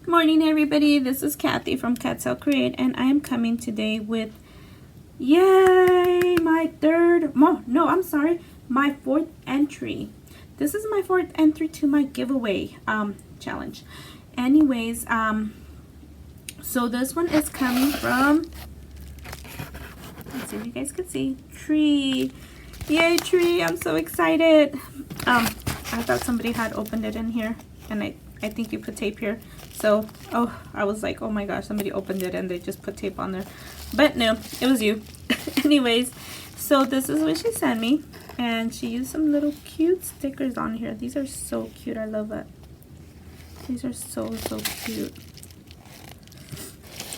Morning everybody, this is Kathy from Katzelcreate, and I am coming today with, yay, my fourth entry. This is my fourth entry to my giveaway challenge. Anyways, so this one is coming from, let's see if you guys can see, Tree. Yay, Tree, I'm so excited. I thought somebody had opened it in here, and I think you put tape here. So, I was like, oh my gosh, somebody opened it and they just put tape on there. But no, it was you. Anyways, so this is what she sent me. And she used some little cute stickers on here. These are so cute. I love it. These are so cute. You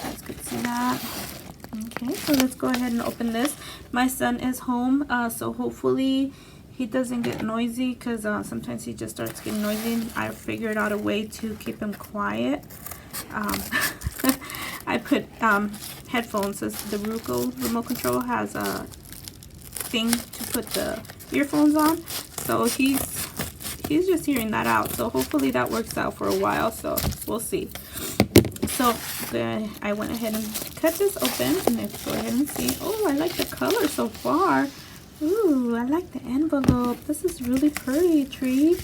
guys could see that. Okay, so let's go ahead and open this. My son is home, so hopefully he doesn't get noisy, because sometimes he just starts getting noisy. I figured out a way to keep him quiet. I put headphones, as the remote control has a thing to put the earphones on, so he's just hearing that out. So hopefully that works out for a while, so we'll see. So I went ahead and cut this open, and let's go ahead and see. Oh, I like the color so far. Ooh, I like the envelope. This is really pretty, Tree.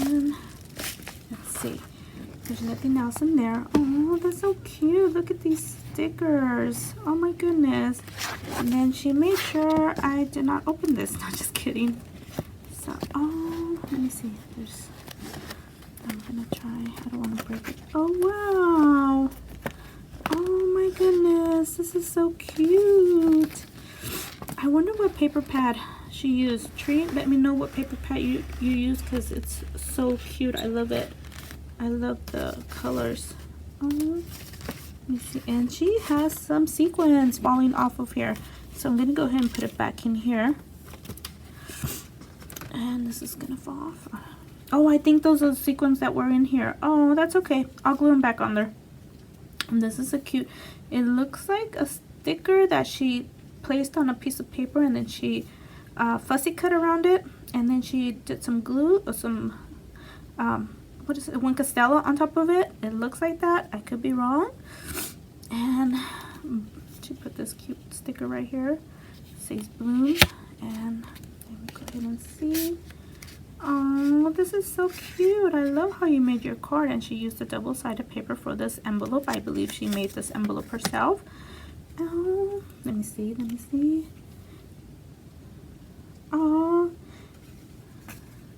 And let's see. There's nothing else in there. Oh, that's so cute. Look at these stickers. Oh my goodness. And then she made sure I did not open this. Not just kidding. So, let me see. I'm gonna try. I don't want to break it. Oh, wow. Oh my goodness. This is so cute. I wonder what paper pad she used. Tree, let me know what paper pad you use, because it's so cute. I love it. I love the colors. Let me see. And she has some sequins falling off of here. So I'm going to go ahead and put it back in here. And this is going to fall off. Oh, I think those are the sequins that were in here. Oh, that's okay. I'll glue them back on there. And this is a cute, it looks like a sticker that she placed on a piece of paper, and then she fussy cut around it, and then she did some glue or some what is it, one Castella on top of it. It looks like that. I could be wrong. And she put this cute sticker right here. It says bloom. And let me go ahead and see. Oh, this is so cute. I love how you made your card. And she used a double-sided paper for this envelope. I believe she made this envelope herself. Oh, let me see. Oh,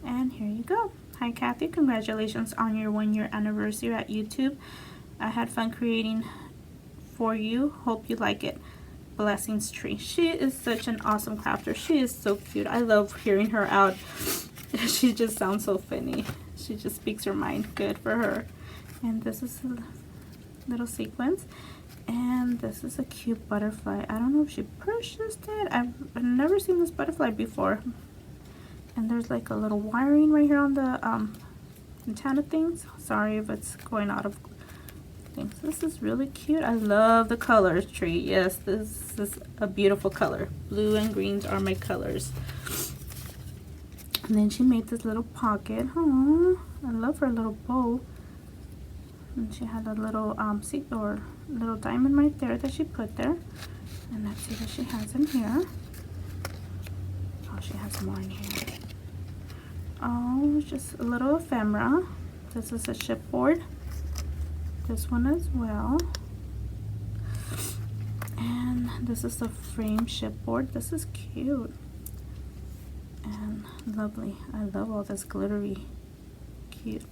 and here you go. Hi Kathy, congratulations on your 1-year anniversary at YouTube. I had fun creating for you. Hope you like it. Blessings, Tree. She is such an awesome crafter. She is so cute. I love hearing her out. She just sounds so funny. She just speaks her mind. Good for her. And this is a little sequence. And this is a cute butterfly. I don't know if she purchased it. I've never seen this butterfly before. And there's like a little wiring right here on the antenna things. Sorry if it's going out of things. This is really cute. I love the colors, Tree. Yes, this is a beautiful color. Blue and greens are my colors. And then she made this little pocket. Oh, I love her little bow. And she had a little little diamond right there that she put there. And let's see what she has in here. Oh, she has more in here. Oh, just a little ephemera. This is a chipboard. This one as well. And this is a frame chipboard. This is cute and lovely. I love all this glittery, cute.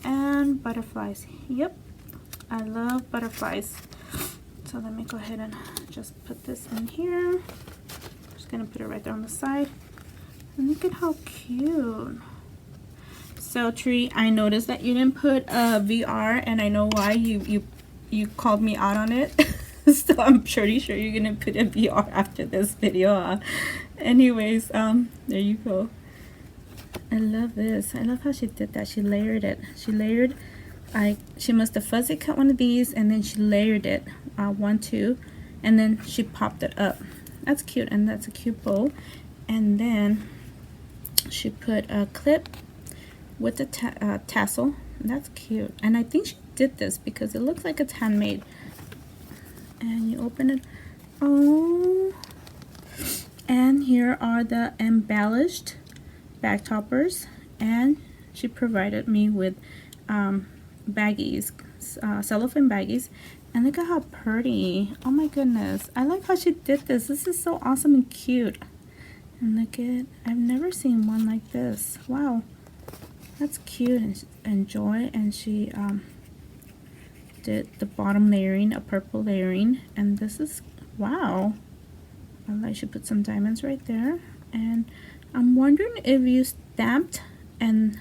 And butterflies. Yep, I love butterflies. So let me go ahead and just put this in here. Just gonna put it right there on the side. And look at how cute. So Tree, I noticed that you didn't put VR, and I know why. You called me out on it. So I'm pretty sure you're gonna put a VR after this video. Anyways, there you go. I love this. I love how she did that. She layered it. She must have fuzzy cut one of these, and then she layered it, 1, 2, and then she popped it up. That's cute, and that's a cute bow. And then she put a clip with the tassel. That's cute. And I think she did this because it looks like it's handmade. And you open it. Oh, and here are the embellished bag toppers, and she provided me with baggies, cellophane baggies. And look at how pretty. Oh my goodness, I like how she did this. This is so awesome and cute. And look at, I've never seen one like this. Wow, that's cute and joy. And she did the bottom layering, a purple layering, and this is, wow, I should put some diamonds right there. And I'm wondering if you stamped and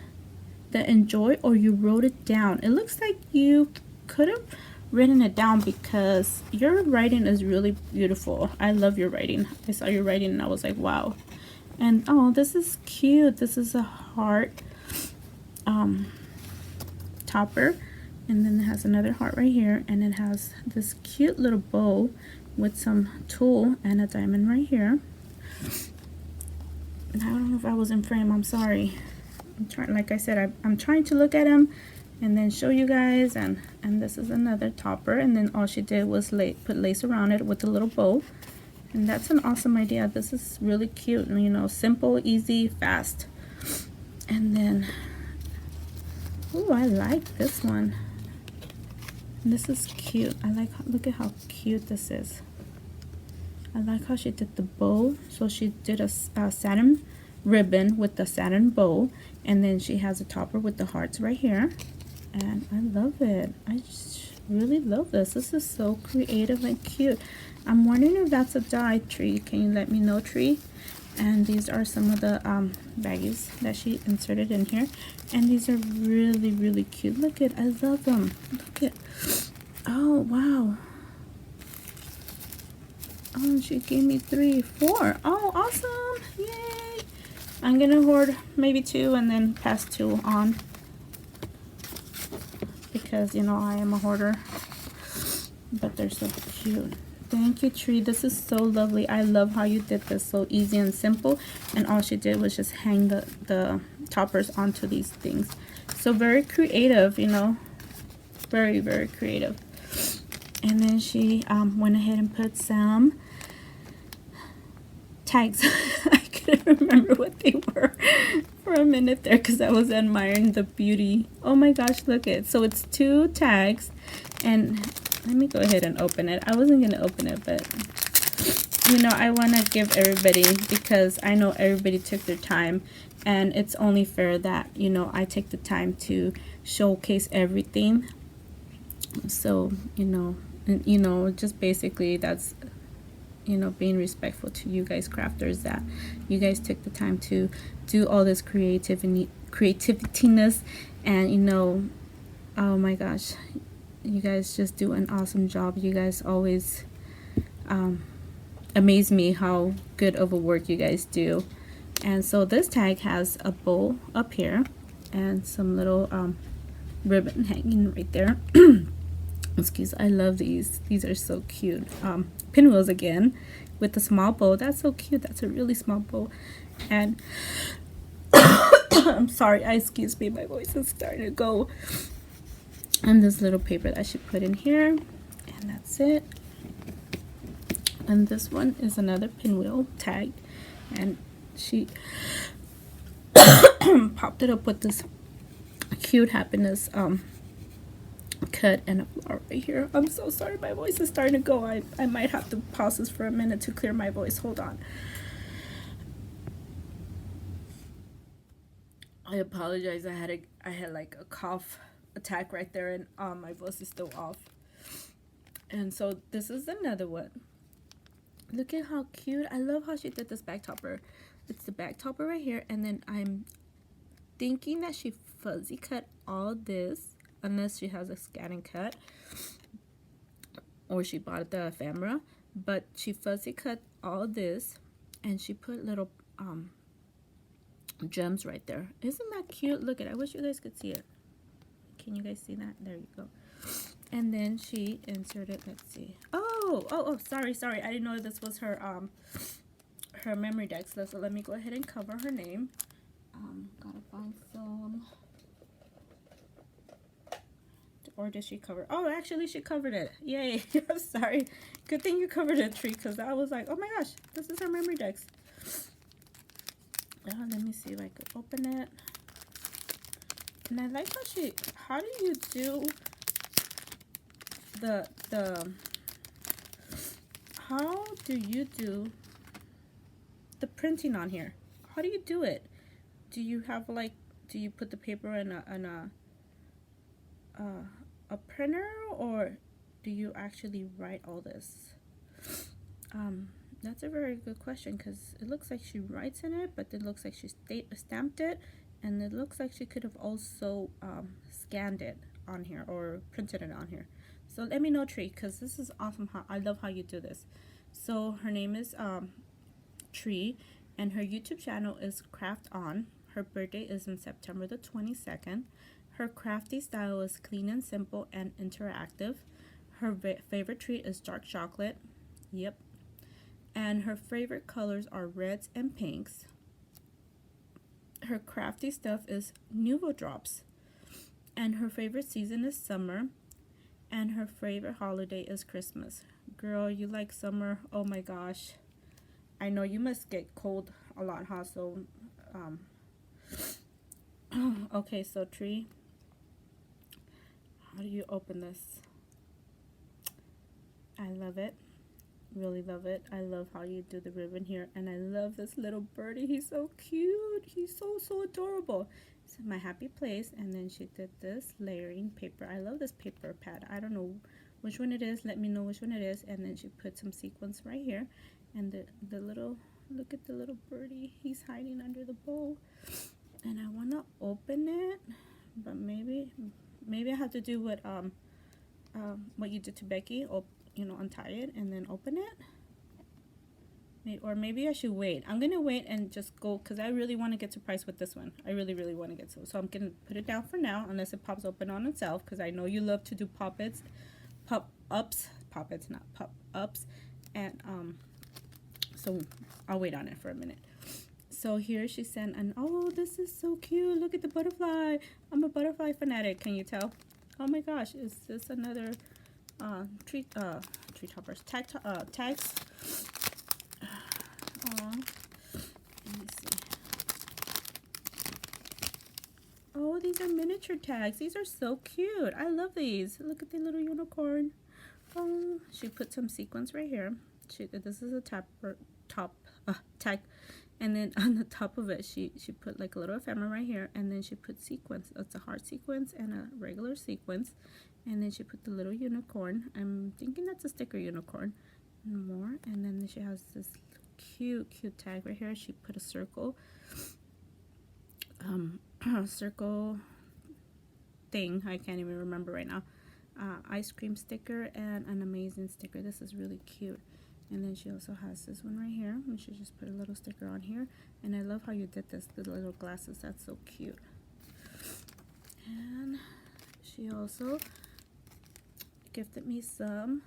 the enjoy or you wrote it down. It looks like you could have written it down because your writing is really beautiful. I love your writing. I saw your writing and I was like, wow. And oh, this is cute. This is a heart topper, and then it has another heart right here, and it has this cute little bow with some tulle and a diamond right here. And I don't know if I was in frame, I'm sorry. I'm trying, like I said, I'm trying to look at them and then show you guys. And this is another topper, and then all she did was put lace around it with a little bow. And that's an awesome idea. This is really cute, and you know, simple, easy, fast. And then, oh, I like this one. This is cute. I like, look at how cute this is. I like how she did the bow. So she did a satin ribbon with the satin bow, and then she has a topper with the hearts right here. And I love it. I just really love this. This is so creative and cute. I'm wondering if that's a die, Tree. Can you let me know, Tree? And these are some of the baggies that she inserted in here, and these are really, really cute. Look at, I love them. Look at, oh wow. Oh, she gave me 3, 4. Oh, awesome. Yay. I'm gonna hoard maybe 2 and then pass 2 on, because you know I am a hoarder. But they're so cute. Thank you, Tree. This is so lovely. I love how you did this, so easy and simple. And all she did was just hang the toppers onto these things. So very creative, you know, very, very creative. And then she went ahead and put some tags. I couldn't remember what they were for a minute there because I was admiring the beauty. Oh my gosh, look it. So it's 2 tags, and let me go ahead and open it. I wasn't gonna open it, but you know, I want to give everybody, because I know everybody took their time, and it's only fair that, you know, I take the time to showcase everything. So, you know, just basically that's, you know, being respectful to you guys crafters, that you guys took the time to do all this creativiness, and you know, oh my gosh, you guys just do an awesome job. You guys always amaze me how good of a work you guys do. And so this tag has a bow up here and some little ribbon hanging right there. Excuse, I love these. These are so cute. Pinwheels again with the small bow. That's so cute. That's a really small bow. And I'm sorry, excuse me, my voice is starting to go. And this little paper that she put in here, and that's it. And this one is another pinwheel tag, and she popped it up with this cute happiness cut and a flower right here. I'm so sorry, my voice is starting to go. I might have to pause this for a minute to clear my voice. Hold on. I apologize. I had like a cough attack right there, and my voice is still off. And so this is another one. Look at how cute. I love how she did this back topper. It's the back topper right here, and then I'm thinking that she fuzzy cut all this, unless she has a scan and cut, or she bought the ephemera, but she fuzzy cut all this, and she put little gems right there. Isn't that cute? Look at it. I wish you guys could see it. Can you guys see that? There you go. And then she inserted, let's see. Oh, sorry. I didn't know this was her her memory deck. So let me go ahead and cover her name. Gotta find some Or did she cover? Oh, actually she covered it. Yay. I'm sorry. Good thing you covered it, Tree, because I was like, oh my gosh, this is our memory decks. Let me see if I could open it. And I like how do you do how do you do the printing on here? How do you do it? Do you have like, do you put the paper in a printer, or do you actually write all this? That's a very good question, because it looks like she writes in it, but it looks like she stamped it, and it looks like she could have also scanned it on here or printed it on here. So let me know, Tree, because this is awesome. I love how you do this. So her name is Tree, and her YouTube channel is Craft On. Her birthday is in September the 22nd. Her crafty style is clean and simple and interactive. Her favorite treat is dark chocolate. Yep. And her favorite colors are reds and pinks. Her crafty stuff is Nouveau Drops. And her favorite season is summer. And her favorite holiday is Christmas. Girl, you like summer? Oh my gosh. I know you must get cold a lot, huh? So, okay, so Tree, how do you open this? I love it. Really love it. I love how you do the ribbon here, and I love this little birdie. He's so cute. He's so adorable. It's my happy place. And then she did this layering paper. I love this paper pad. I don't know which one it is. Let me know which one it is. And then she put some sequins right here, and the little, look at the little birdie. He's hiding under the bowl, and I want to open it, but maybe I have to do what you did to Becky. You know, untie it and then open it. Or maybe I should wait. I'm gonna wait and just go, because I really want to get surprised with this one. I really want to get so I'm gonna put it down for now, unless it pops open on itself, because I know you love to do pop-ups, not pop-ups, and so I'll wait on it for a minute. So here she sent an, oh, this is so cute. Look at the butterfly. I'm a butterfly fanatic. Can you tell? Oh my gosh, is this another tree toppers tags? Let me see. Oh, these are miniature tags. These are so cute. I love these. Look at the little unicorn. Oh, she put some sequins right here. This is a top tag, and then on the top of it she put like a little ephemera right here, and then she put sequins. It's a heart sequence and a regular sequence. And then she put the little unicorn. I'm thinking that's a sticker unicorn. And more. And then she has this cute tag right here. She put a circle. Circle thing. I can't even remember right now. Ice cream sticker and an amazing sticker. This is really cute. And then she also has this one right here. And she just put a little sticker on here. And I love how you did this. The little glasses. That's so cute. And she also gifted me some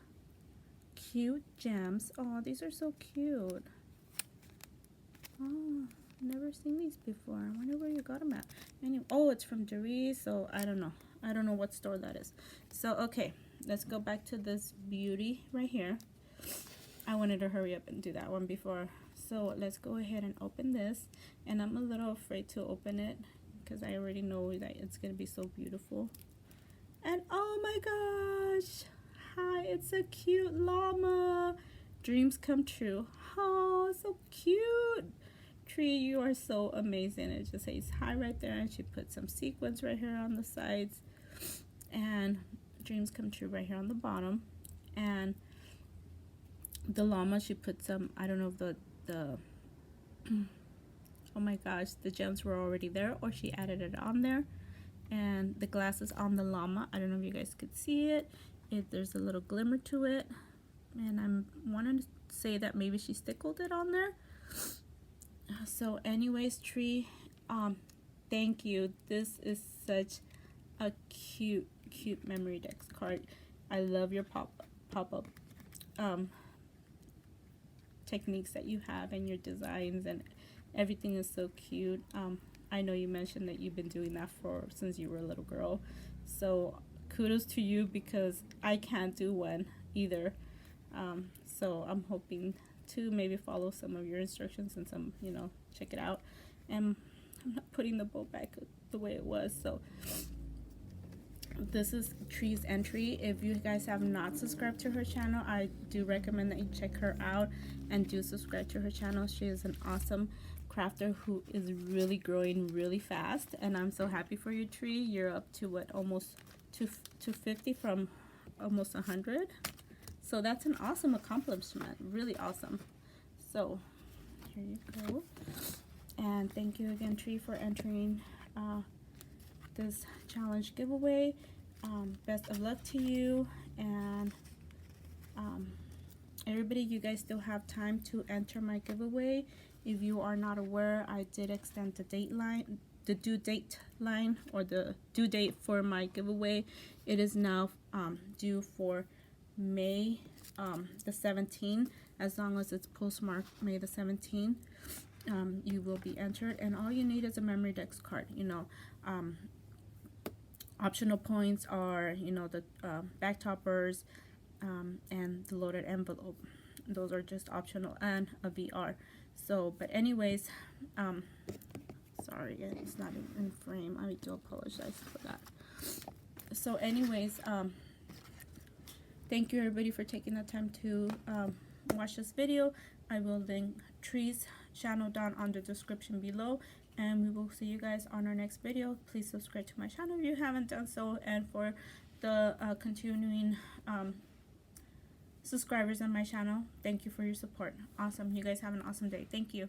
cute gems. Oh, these are so cute. Oh, never seen these before. I wonder where you got them at. Anyway, oh, it's from Doris, so I don't know what store that is. So okay, let's go back to this beauty right here. I wanted to hurry up and do that one before, so let's go ahead and open this. And I'm a little afraid to open it because I already know that it's gonna be so beautiful. And oh my gosh, hi, it's a cute llama. Dreams come true. Oh, so cute. Tree, you are so amazing. It just says hi right there, and she put some sequins right here on the sides, and dreams come true right here on the bottom. And the llama, she put some, I don't know if the oh my gosh, the gems were already there, or she added it on there. And the glasses on the llama, I don't know if you guys could see it. There's a little glimmer to it, and I'm wanting to say that maybe she stickled it on there. So anyways, Tree, thank you. This is such a cute memory decks card. I love your pop-up techniques that you have, and your designs, and everything is so cute. I know you mentioned that you've been doing that since you were a little girl, so kudos to you, because I can't do one either. So I'm hoping to maybe follow some of your instructions and some, you know, check it out. And I'm not putting the bow back the way it was. So this is Tree's entry. If you guys have not subscribed to her channel, I do recommend that you check her out and do subscribe to her channel. She is an awesome crafter who is really growing really fast, and I'm so happy for you, Tree. You're up to what, almost 250 from almost 100. So that's an awesome accomplishment, really awesome. So here you go, and thank you again, Tree, for entering this challenge giveaway. Best of luck to you, and everybody, you guys still have time to enter my giveaway. If you are not aware, I did extend the due date line, or the due date for my giveaway. It is now due for May the 17th. As long as it's postmarked May the 17th, you will be entered, and all you need is a memory dex card. You know, optional points are, you know, the back toppers and the loaded envelope. Those are just optional, and a VR. So, but anyways, sorry, it's not in frame. I do apologize for that. So anyways, thank you everybody for taking the time to watch this video. I will link Tree's channel down on the description below, and we will see you guys on our next video. Please subscribe to my channel if you haven't done so, and for the continuing subscribers on my channel, thank you for your support. Awesome. You guys have an awesome day. Thank you.